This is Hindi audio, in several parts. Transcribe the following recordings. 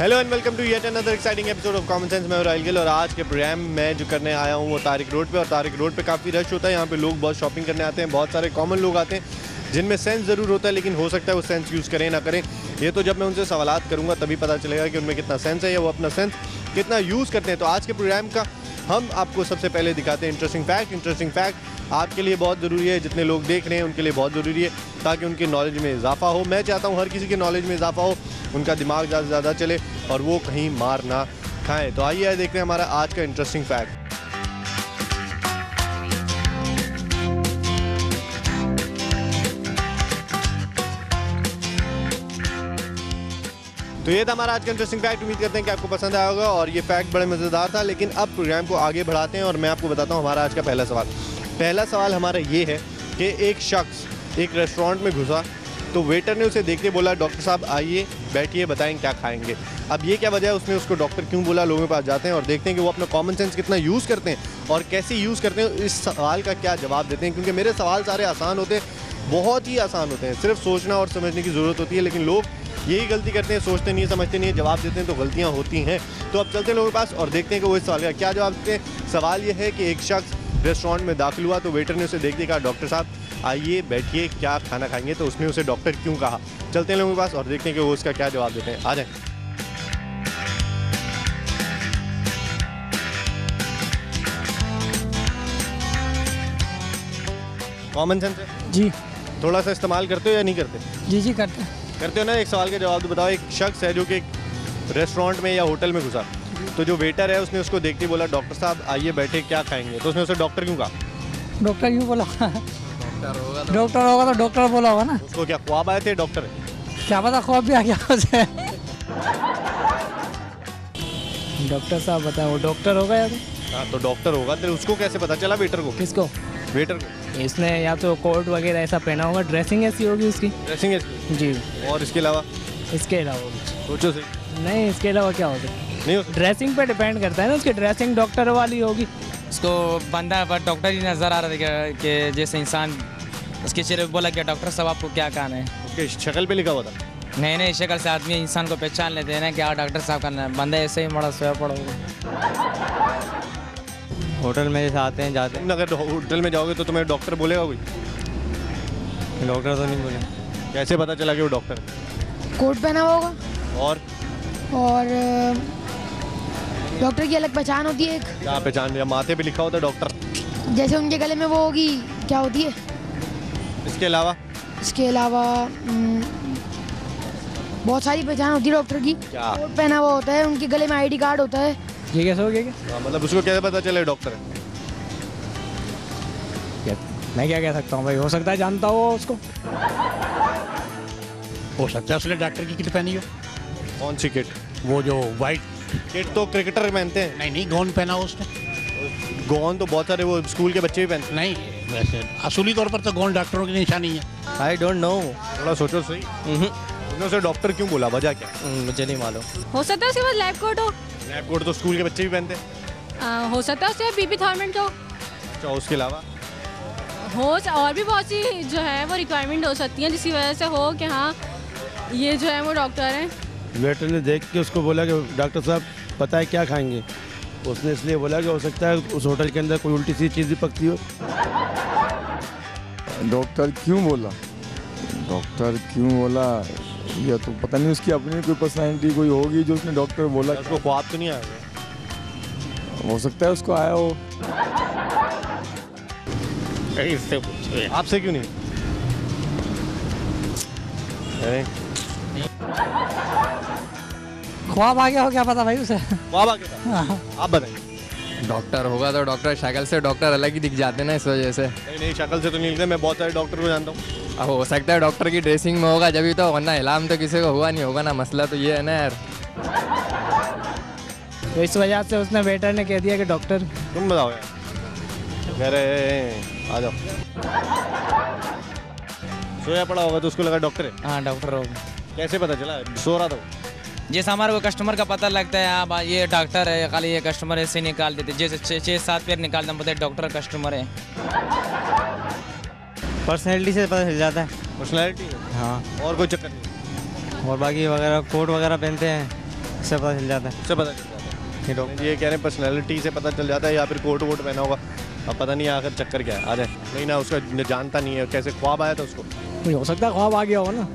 Hello and welcome to yet another exciting episode of common sense. मैं हूं राहिल गिल और आज के प्रोग्राम में जो करने आया हूं वो तारिक रोड पे। और तारिक रोड पे काफ़ी रश होता है, यहाँ पे लोग बहुत शॉपिंग करने आते हैं। बहुत सारे कॉमन लोग आते हैं जिनमें सेंस ज़रूर होता है, लेकिन हो सकता है वो सेंस यूज़ करें ना करें। ये तो जब मैं उनसे सवालात करूँगा तभी पता चलेगा कि उनमें कितना सेंस है या वो अपना सेंस कितना यूज़ करते हैं। तो आज के प्रोग्राम का हम आपको सबसे पहले दिखाते हैं इंटरेस्टिंग फैक्ट आपके लिए बहुत ज़रूरी है, जितने लोग देख रहे हैं उनके लिए बहुत ज़रूरी है ताकि उनकी नॉलेज में इजाफा हो। मैं चाहता हूँ हर किसी के नॉलेज में इजाफा हो, उनका दिमाग ज़्यादा से ज़्यादा चले और वो कहीं मार ना खाएं। तो आइए देखते हैं हमारा आज का इंटरेस्टिंग फैक्ट। तो ये था हमारा आज का इंटरेस्टिंग फैक्ट। उम्मीद करते हैं कि आपको पसंद आया होगा और ये फैक्ट बड़े मज़ेदार था। लेकिन अब प्रोग्राम को आगे बढ़ाते हैं और मैं आपको बताता हूँ हमारा आज का पहला सवाल हमारा ये है कि एक शख्स एक रेस्टोरेंट में घुसा तो वेटर ने उसे देखते बोला, डॉक्टर साहब आइए बैठिए बताएं क्या खाएंगे। अब ये क्या वजह है, उसने उसको डॉक्टर क्यों बोला। लोगों के पास जाते हैं और देखते हैं कि वो अपना कॉमन सेंस कितना यूज़ करते हैं और कैसे यूज़ करते हैं, इस सवाल का क्या जवाब देते हैं। क्योंकि मेरे सवाल सारे आसान होते हैं, बहुत ही आसान होते हैं, सिर्फ सोचना और समझने की ज़रूरत होती है। लेकिन लोग यही गलती करते हैं, सोचते नहीं, समझते नहीं, जवाब देते हैं तो गलतियाँ होती हैं। तो अब चलते हैं लोगों के पास और देखते हैं कि वो इस सवाल का क्या जवाब देते हैं। सवाल ये है कि एक शख्स रेस्टोरेंट में दाखिल हुआ तो वेटर ने उसे देख दिया, कहा डॉक्टर साहब आइए बैठिए क्या खाना खाएंगे। तो उसने उसे डॉक्टर क्यों कहा। चलते हैं लोगों के पास और देखते हैं कि वो उसका क्या जवाब देते हैं। आ जाएं। कॉमन सेंस है जी, थोड़ा सा इस्तेमाल करते हो या नहीं करते? जी जी करते हो ना। एक सवाल का जवाब तो बताओ। एक शख्स है जो कि रेस्टोरेंट में या होटल में घुसा तो जो वेटर है उसने उसको देखते ही बोला, डॉक्टर साहब आइए बैठे क्या खाएंगे। तो उसने उसे डॉक्टर क्यों कहा। डॉक्टर क्यों बोला? डॉक्टर होगा तो डॉक्टर बोला होगा ना। उसको क्या ख्वाब आए थे डॉक्टर? क्या पता ख्वाब भी आ गया उसे। डॉक्टर साहब बताओ वो डॉक्टर होगा या हाँ तो डॉक्टर होगा। तो उसको कैसे पता चला वेटर को? किसको? वेटर को। इसने या तो कोट वगैरह ऐसा पहना होगा, ड्रेसिंग ऐसी होगी उसकी। ड्रेसिंग ऐसी जी। और इसके अलावा? इसके अलावा सोचो से नहीं, इसके अलावा क्या होगा? नहीं हो ड्रेसिंग पे डिपेंड करता है ना, उसकी ड्रेसिंग डॉक्टर वाली होगी। उसको बंदा पर डॉक्टर ही नज़र आ रहा था कि जैसे इंसान उसके चेहरे पे बोला कि डॉक्टर साहब आपको क्या कहना है। उसके शक्ल पे लिखा हुआ था? नहीं, शक्ल से आदमी इंसान को पहचान लेते हैं ना कि डॉक्टर साहब करना है। बंदा ऐसे ही मड़ा सोया पड़ा होगा। होटल में जैसे आते हैं जाते हैं। अगर होटल में जाओगे तो तुम्हें डॉक्टर बोलेगा कोई? डॉक्टर तो नहीं बोले। कैसे पता चला कि वो डॉक्टर है? कोट पहना हुआ होगा और डॉक्टर की अलग पहचान होती है एक। क्या पहचान? या माथे पे लिखा होता है डॉक्टर? जैसे उनके गले में वो होगी, क्या होती है। इसके अलावा बहुत सारी पहचान होती है डॉक्टर की। क्या? कोट पहना हुआ होता है, उनके गले में आईडी कार्ड होता है। ये कैसे हो गया? मतलब उसको कैसे पता चले डॉक्टर है? मैं क्या कह सकता हूँ भाई, हो सकता है जानता हो उसको। हो सकता है उसने डॉक्टर की किट पहनी हो। कौन सी किट? वो जो वाइट किट तो क्रिकेटर पहनते हैं। नहीं गाउन पहना हो उसने। गाउन तो बहुत सारे वो स्कूल के बच्चे भी पहनते नहीं, वैसे असली तौर पर तो गाउन डॉक्टरों की निशानी है। I don't know. थोड़ा सोचो सही। उसने उसे डॉक्टर क्यों बोला, वजह क्या? मुझे नहीं मालूम। हो सकता है उसके पास लैब कोट हो। लैब कोट तो स्कूल के बच्चे भी पहनते हैं। हो सकता है उसके बीपी थर्मेंट हो। अच्छा, उसके अलावा और भी बहुत सी जो है वो रिक्वायरमेंट हो सकती है जिसकी वजह से हो कि हाँ ये जो है वो डॉक्टर हैं। वेटर ने देख के उसको बोला कि डॉक्टर साहब पता है क्या खाएंगे। उसने इसलिए बोला कि हो सकता है उस होटल के अंदर कोई उल्टी सी चीज़ भी पकती हो। डॉक्टर क्यों बोला या तो पता नहीं, उसकी अपनी कोई पर्सनैलिटी कोई होगी जो उसने डॉक्टर बोला। उसको ख्वाब तो नहीं आया? हो सकता है उसको आया हो। इससे पूछो, आपसे क्यों नहीं? अरे ख्वाब आ गया हो, क्या पता भाई उसे। ख्वाब आ गया? आप बताएं। डॉक्टर होगा तो डॉक्टर, शक्ल से डॉक्टर अलग ही दिख जाते हैं ना, इस वजह से। नहीं शक्ल से तो नहीं दिखते। मैं बहुत सारे डॉक्टर को जानता हूँ। अब हो सकता है डॉक्टर की ड्रेसिंग में होगा जब तो, वरना इलाम तो किसी को हुआ नहीं होगा ना। मसला तो ये है ना यार। तो इस वजह से उसने वेटर ने कह दिया कि डॉक्टर। तुम बताओ यार। कह रहे आ जाओ। सोया पड़ा होगा तो उसको लगा डॉक्टर है। हाँ डॉक्टर होगा। कैसे पता चला? सो रहा था वो। जैसे हमारे को कस्टमर का पता लगता है आप ये डॉक्टर है, खाली ये कस्टमर ऐसे निकाल देते। जैसे 6-7 पैर निकालना पड़ता है, डॉक्टर कस्टमर है। पर्सनैलिटी से पता चल जाता है। पर्सनैलिटी? हाँ। और कोई चक्कर नहीं? और बाकी वगैरह कोट वगैरह पहनते हैं से पता चल जाता है। उससे पता चल जाता है। ये कह रहे हैं पर्सनैलिटी से पता चल जाता है या फिर कोट वोट पहना होगा, अब पता नहीं आखिर चक्कर क्या है। आ जाए नहीं ना, उसका जानता नहीं है कैसे ख्वाब आया था उसको। कोई हो सकता है ख्वाब आ गया होगा ना।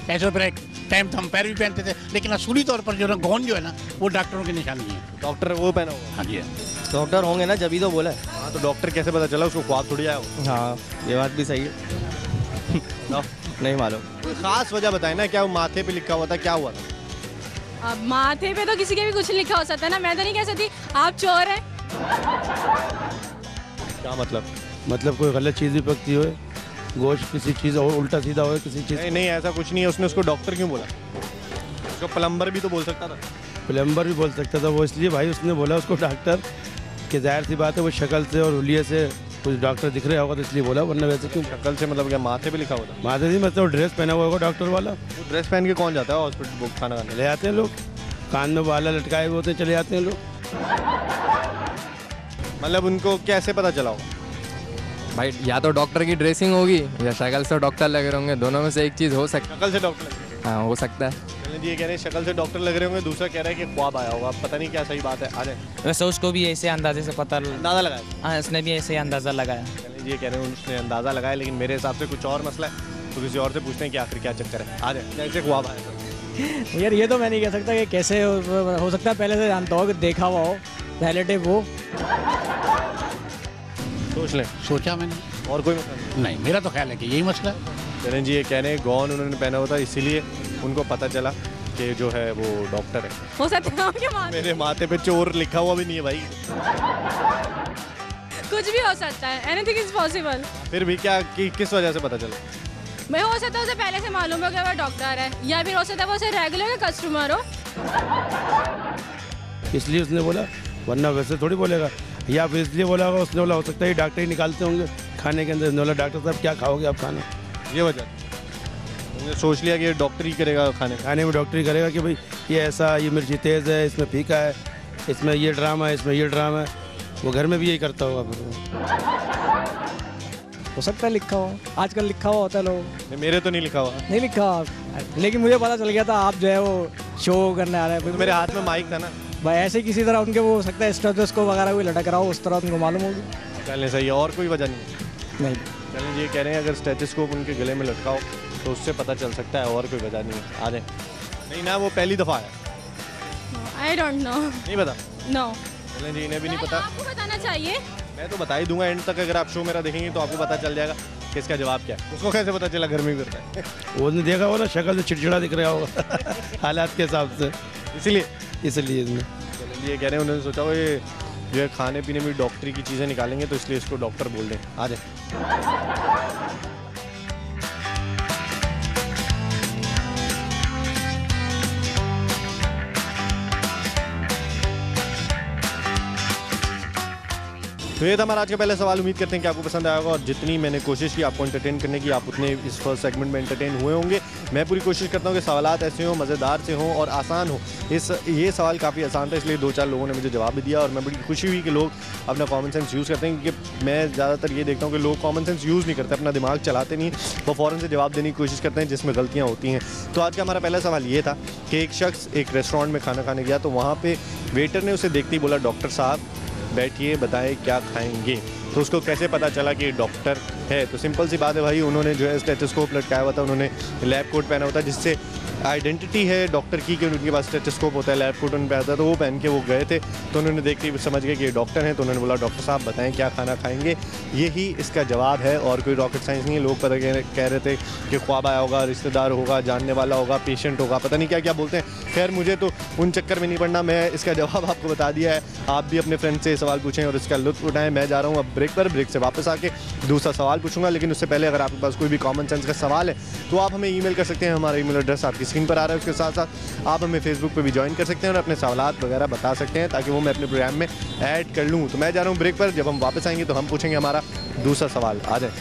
ऐसे पर एक टाइम तो हम पैर भी पहनते थे, लेकिन असूली तौर पर जो ना गौन जो है ना वो डॉक्टरों की निशानी है। डॉक्टर वो पहना होगा। हाँ जी, डॉक्टर होंगे ना, जब ही तो बोला है। हाँ तो डॉक्टर कैसे पता चला उसको ख्वाब थोड़ी आया हो। हाँ ये बात भी सही है। नहीं मालूम। कोई खास वजह बताए ना, क्या वो माथे पे लिखा हुआ था, क्या हुआ था? अब माथे पे तो किसी के भी कुछ लिखा हो सकता है ना, मैं तो नहीं कह सकती आप चोर हैं। क्या मतलब कोई गलत चीज़ भी पकती हो, गोश्त किसी चीज़ और उल्टा सीधा हो किसी चीज़। नहीं ऐसा कुछ नहीं है। उसने उसको डॉक्टर क्यों बोला? उसको प्लम्बर भी तो बोल सकता था। प्लम्बर भी बोल सकता था वो, इसलिए भाई उसने बोला उसको डॉक्टर, कि जाहिर सी बात है वो शक्ल से और हुलिये से कुछ डॉक्टर दिख रहा होगा तो इसलिए बोला, वरना वैसे क्यों। शक्ल से मतलब क्या माथे पे लिखा हुआ था? माथे नहीं, मतलब ड्रेस पहना हुआ होगा डॉक्टर वाला। वो ड्रेस पहन के कौन जाता है हॉस्पिटल बुक खाना खाने? ले आते हैं लोग, कान में बाला लटकाए हुए होते हैं, चले जाते हैं लोग। मतलब उनको कैसे पता चला होगा? भाई या तो डॉक्टर की ड्रेसिंग होगी या शक्ल से डॉक्टर लगे होंगे, दोनों में से एक चीज़ हो सकती है। शक्ल से डॉक्टर लग रहे हैं। हाँ हो सकता है। चलें जी, ये कह रहे हैं शक्ल से डॉक्टर लग रहे होंगे, दूसरा कह रहा है कि ख्वाब आया होगा। पता नहीं क्या सही बात है। आ जाए। वैसे उसको भी ऐसे अंदाजे से पता अंदाज़ा लगाया। हाँ उसने भी ऐसे अंदाज़ा लगाया। चलें जी, ये कह रहे हैं उसने अंदाज़ा लगाया, लेकिन मेरे हिसाब से कुछ और मसला है, तो किसी और से पूछते हैं कि आखिर क्या चक्कर है। आ जाए, कैसे ख्वाब आया था? यार ये तो मैं नहीं कह सकता कि कैसे हो सकता है, पहले से जानता हो कि देखा हुआ हो रिलेटिव वो। सोच लें। सोचा मैंने, और कोई मसला नहीं मेरा तो ख्याल है कि यही मसला है। नहीं। चलें जी, ये कह रहे हैं गौन उन्होंने पहना हुआ था, इसीलिए उनको पता चला कि जो है वो डॉक्टर है। हो सकता है उनके माथे मेरे माथे पे चोर लिखा हुआ भी नहीं है भाई। कुछ भी हो सकता है, एनीथिंग इज पॉसिबल। फिर भी क्या किस वजह से पता चला? मैं हो सकता है उसे पहले से मालूम हो कि वो डॉक्टर है, या फिर हो सकता है वो उसे रेगुलर कस्टमर हो। इसलिए उसने बोला, वरना वैसे थोड़ी बोलेगा। या फिर इसलिए बोला होगा, उसने बोला हो सकता है डॉक्टर ही निकालते होंगे खाने के अंदर। उसने बोला डॉक्टर साहब क्या खाओगे आप खाना, ये वजह उन्होंने सोच लिया कि ये डॉक्टर ही करेगा खाने में डॉक्टर ही करेगा कि भाई ये ऐसा, ये मिर्ची तेज़ है, इसमें फीका है, इसमें ये ड्रामा है, इसमें ये ड्रामा है। वो घर में भी यही करता होगा फिर। हो सकता है लिखा हो, आजकल लिखा हुआ होता है लोग। मेरे तो नहीं लिखा हुआ। नहीं लिखा, लेकिन मुझे पता चल गया था आप जो है वो शो करने आ रहे हैं। तो मेरे हाथ में माइक था ना भाई, ऐसे किसी तरह उनके वो हो सकता है स्टेथोस्कोप वगैरह कोई लटक रहा हो, उस तरह उनको मालूम होगी। चलने सही है, और कोई वजह नहीं। नहीं चलें ये कह रहे हैं अगर स्टेथोस्कोप उनके गले में लटका हो तो उससे पता चल सकता है, और कोई वजह नहीं है। आ जाए। नहीं ना, वो पहली दफ़ा आया। I don't know. नहीं पता? नो। चलें जी, इन्हें भी नहीं पता। आपको बताना चाहिए। मैं तो बता ही दूंगा एंड तक। अगर आप शो मेरा देखेंगे तो आपको पता चल जाएगा कि इसका जवाब क्या है। उसको कैसे पता चला घर में ही करता है? उसने देखा होगा ना, शक्ल से चिड़चिड़ा दिख रहा होगा हालात के हिसाब से, इसलिए इसलिए चलें ये कह रहे हैं उन्होंने सोचा वो ये जो है खाने पीने में डॉक्टरी की चीज़ें निकालेंगे, तो इसलिए इसको डॉक्टर बोल दें। आ जाए। तो ये था हमारा आज का पहला सवाल। उम्मीद करते हैं कि आपको पसंद आया होगा, और जितनी मैंने कोशिश की आपको एंटरटेन करने की, आप उतने इस फर्स्ट सेगमेंट में एंटरटेन हुए होंगे। मैं पूरी कोशिश करता हूँ कि सवालात ऐसे हों, मज़ेदार से हों और आसान हो। ये सवाल काफ़ी आसान था, इसलिए 2-4 लोगों ने मुझे जवाब भी दिया, और मैं बड़ी खुशी हुई कि लोग अपना कॉमन सेंस यूज़ करते हैं। क्योंकि मैं ज़्यादातर ये देखता हूँ कि लोग कॉमन सेंस यूज़ नहीं करते, अपना दिमाग चलाते नहीं, वो फ़ौरन से जवाब देने की कोशिश करते हैं जिसमें गलतियाँ होती हैं। तो आज का हमारा पहला सवाल ये था कि एक शख्स एक रेस्टोरेंट में खाना खाने गया, तो वहाँ पर वेटर ने उसे देखते ही बोला, डॉक्टर साहब बैठिए, बताएं क्या खाएंगे। तो उसको कैसे पता चला कि डॉक्टर है? तो सिंपल सी बात है भाई, उन्होंने जो है स्टेथोस्कोप लटकाया हुआ था, उन्होंने लैब कोट पहना हुआ था जिससे आइडेंटिटी है डॉक्टर की कि उनके पास स्टेथोस्कोप होता है, लैब कोट उन पे आता है, तो वो पहन के वो गए थे। तो उन्होंने देखते ही समझ गए कि ये डॉक्टर हैं, तो उन्होंने बोला डॉक्टर साहब बताएं क्या खाना खाएंगे। यही इसका जवाब है, और कोई रॉकेट साइंस नहीं है। लोग पता कह रहे थे कि ख्वाब आया होगा, रिश्तेदार होगा, जानने वाला होगा, पेशेंट होगा, पता नहीं क्या क्या बोलते हैं। खैर मुझे तो उन चक्कर में नहीं पड़ना, मैं इसका जवाब आपको बता दिया है। आप भी अपने फ्रेंड से सवाल पूछें और इसका लुत्फ उठाएं। मैं जा रहा हूँ अब ब्रेक पर, ब्रेक से वापस आके दूसरा सवाल पूछूंगा, लेकिन उससे पहले अगर आपके पास कोई भी कॉमन सेंस का सवाल है तो आप हमें ईमेल कर सकते हैं। हमारा ईमेल एड्रेस आपकी स्क्रीन पर आ रहा है। उसके साथ साथ आप हमें फेसबुक पे भी ज्वाइन कर सकते हैं और अपने सवालात वगैरह बता सकते हैं, ताकि वो मैं अपने प्रोग्राम में ऐड कर लूँ। तो मैं जा रहा हूँ ब्रेक पर, जब हम वापस आएंगे तो हम पूछेंगे हमारा दूसरा सवाल। आ जाए।